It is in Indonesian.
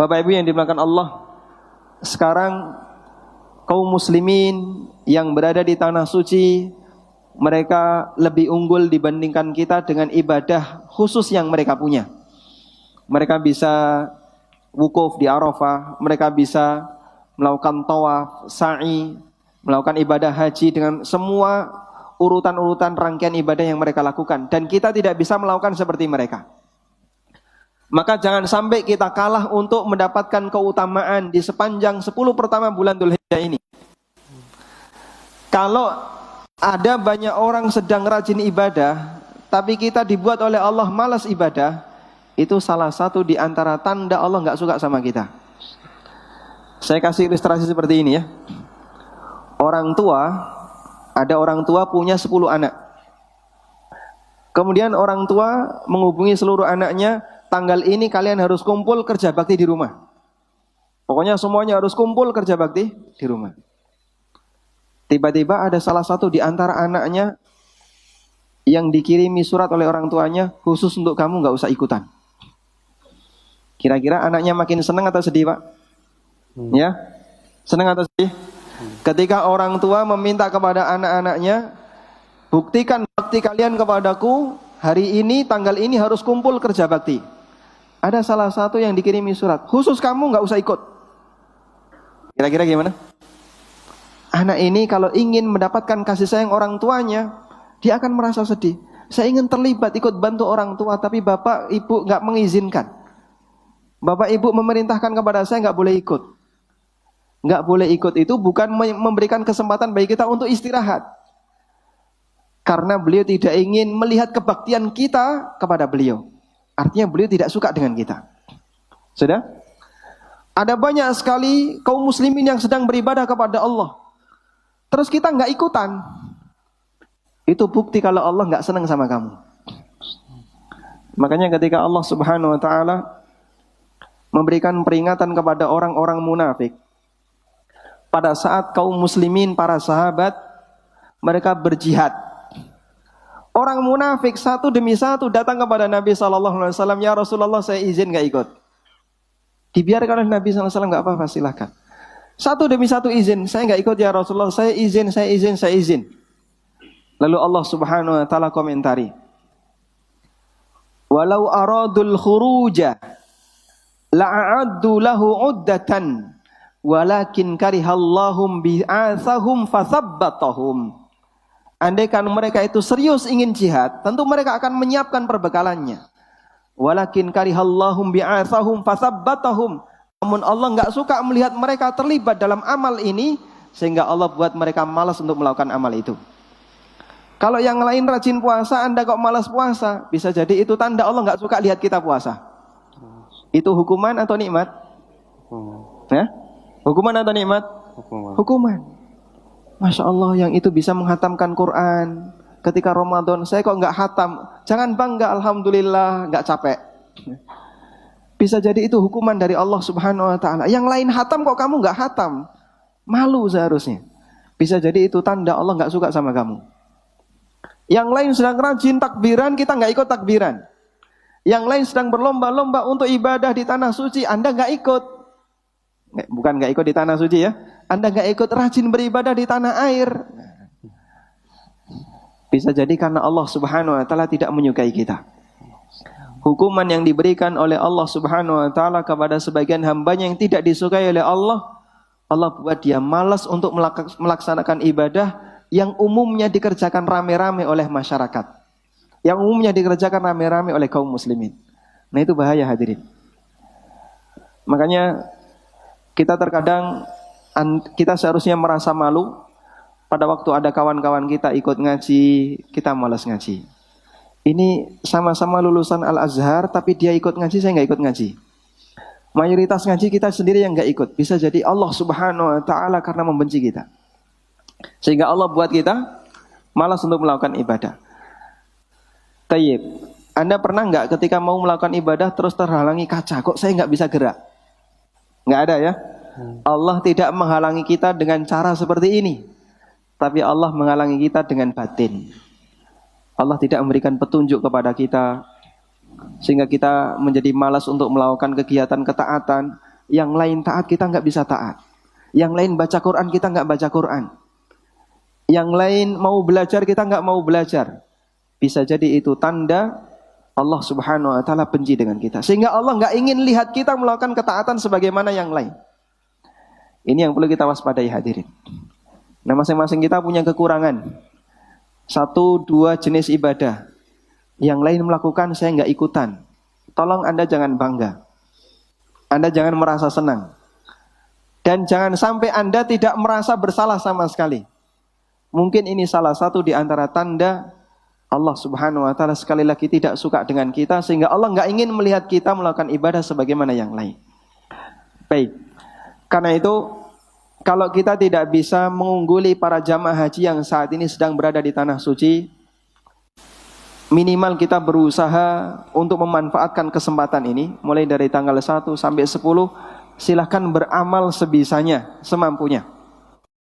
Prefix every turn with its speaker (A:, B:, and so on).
A: Bapak Ibu yang dimuliakan Allah, sekarang kaum muslimin yang berada di tanah suci, mereka lebih unggul dibandingkan kita dengan ibadah khusus yang mereka punya. Mereka bisa wukuf di Arafah, mereka bisa melakukan tawaf, sa'i, melakukan ibadah haji dengan semua urutan-urutan rangkaian ibadah yang mereka lakukan. Dan kita tidak bisa melakukan seperti mereka. Maka jangan sampai kita kalah untuk mendapatkan keutamaan di sepanjang 10 pertama bulan Dzulhijjah ini. Kalau ada banyak orang sedang rajin ibadah, tapi kita dibuat oleh Allah malas ibadah, itu salah satu di antara tanda Allah nggak suka sama kita. Saya kasih ilustrasi seperti ini ya. Ada orang tua punya 10 anak. Kemudian orang tua menghubungi seluruh anaknya, tanggal ini kalian harus kumpul kerja bakti di rumah. Pokoknya semuanya harus kumpul kerja bakti di rumah. Tiba-tiba ada salah satu di antara anaknya yang dikirimi surat oleh orang tuanya, khusus untuk kamu, nggak usah ikutan. Kira-kira anaknya makin senang atau sedih, Pak? Ya, senang atau sedih? Ketika orang tua meminta kepada anak-anaknya, buktikan bakti kalian kepadaku, hari ini, tanggal ini harus kumpul kerja bakti. Ada salah satu yang dikirimi surat, khusus kamu nggak usah ikut. Kira-kira gimana? Anak ini kalau ingin mendapatkan kasih sayang orang tuanya, dia akan merasa sedih. Saya ingin terlibat ikut bantu orang tua, tapi bapak ibu nggak mengizinkan. Bapak ibu memerintahkan kepada saya nggak boleh ikut. Nggak boleh ikut itu bukan memberikan kesempatan bagi kita untuk istirahat. Karena beliau tidak ingin melihat kebaktian kita kepada beliau. Artinya beliau tidak suka dengan kita. Sudah? Ada banyak sekali kaum muslimin yang sedang beribadah kepada Allah, terus kita nggak ikutan. Itu bukti kalau Allah nggak senang sama kamu. Makanya ketika Allah Subhanahu wa ta'ala memberikan peringatan kepada orang-orang munafik, pada saat kaum muslimin, para sahabat, mereka berjihad. Orang munafik satu demi satu datang kepada Nabi SAW, ya Rasulullah, saya izin nggak ikut. Dibiarkan oleh Nabi SAW, nggak apa-apa, silahkan. Satu demi satu izin, saya nggak ikut ya Rasulullah, saya izin. Lalu Allah Subhanahu wa ta'ala komentari, walau aradul khuruja la'addu lahu uddatan walakin karihallahum bi'athahum fathabbatahum. Andaikan mereka itu serius ingin jihad, tentu mereka akan menyiapkan perbekalannya. Walakin karihallahum bi'athahum fathabbatahum. Namun Allah nggak suka melihat mereka terlibat dalam amal ini, sehingga Allah buat mereka malas untuk melakukan amal itu. Kalau yang lain rajin puasa, Anda kok malas puasa, bisa jadi itu tanda Allah nggak suka lihat kita puasa. Itu hukuman atau nikmat? Ya? Hukuman atau nikmat? Hukuman. Masya Allah, yang itu bisa menghatamkan Quran ketika Ramadan, saya kok nggak hatam? Jangan bangga, alhamdulillah, nggak capek. Bisa jadi itu hukuman dari Allah Subhanahu wa ta'ala. Yang lain hatam kok kamu nggak hatam? Malu seharusnya. Bisa jadi itu tanda Allah nggak suka sama kamu. Yang lain sedang rajin takbiran, kita nggak ikut takbiran. Yang lain sedang berlomba-lomba untuk ibadah di tanah suci, Anda nggak ikut. Bukan nggak ikut di tanah suci ya, Anda nggak ikut rajin beribadah di tanah air. Bisa jadi karena Allah Subhanahu wa ta'ala tidak menyukai kita. Hukuman yang diberikan oleh Allah Subhanahu wa ta'ala kepada sebagian hambanya yang tidak disukai oleh Allah, Allah buat dia malas untuk melaksanakan ibadah yang umumnya dikerjakan rame-rame oleh masyarakat, yang umumnya dikerjakan rame-rame oleh kaum muslimin. Nah itu bahaya hadirin. Makanya kita terkadang kita seharusnya merasa malu pada waktu ada kawan-kawan kita ikut ngaji, kita malas ngaji. Ini sama-sama lulusan Al-Azhar, tapi dia ikut ngaji, saya nggak ikut ngaji. Mayoritas ngaji kita sendiri yang nggak ikut. Bisa jadi Allah Subhanahu wa ta'ala karena membenci kita, sehingga Allah buat kita malas untuk melakukan ibadah. Tayyib, Anda pernah nggak ketika mau melakukan ibadah terus terhalangi kaca, kok saya nggak bisa gerak? Nggak ada ya. Allah tidak menghalangi kita dengan cara seperti ini, tapi Allah menghalangi kita dengan batin. Allah tidak memberikan petunjuk kepada kita, sehingga kita menjadi malas untuk melakukan kegiatan ketaatan. Yang lain taat, kita nggak bisa taat. Yang lain baca Quran, kita nggak baca Quran. Yang lain mau belajar, kita nggak mau belajar. Bisa jadi itu tanda Allah subhanahu wa ta'ala benci dengan kita. Sehingga Allah nggak ingin lihat kita melakukan ketaatan sebagaimana yang lain. Ini yang perlu kita waspadai hadirin. Nah, masing-masing kita punya kekurangan. 1, 2 jenis ibadah. Yang lain melakukan, saya nggak ikutan. Tolong Anda jangan bangga. Anda jangan merasa senang. Dan jangan sampai Anda tidak merasa bersalah sama sekali. Mungkin ini salah satu di antara tanda Allah subhanahu wa ta'ala sekali lagi tidak suka dengan kita. Sehingga Allah nggak ingin melihat kita melakukan ibadah sebagaimana yang lain. Baik. Karena itu, kalau kita tidak bisa mengungguli para jamaah haji yang saat ini sedang berada di tanah suci, minimal kita berusaha untuk memanfaatkan kesempatan ini. Mulai dari tanggal 1 sampai 10, silahkan beramal sebisanya, semampunya.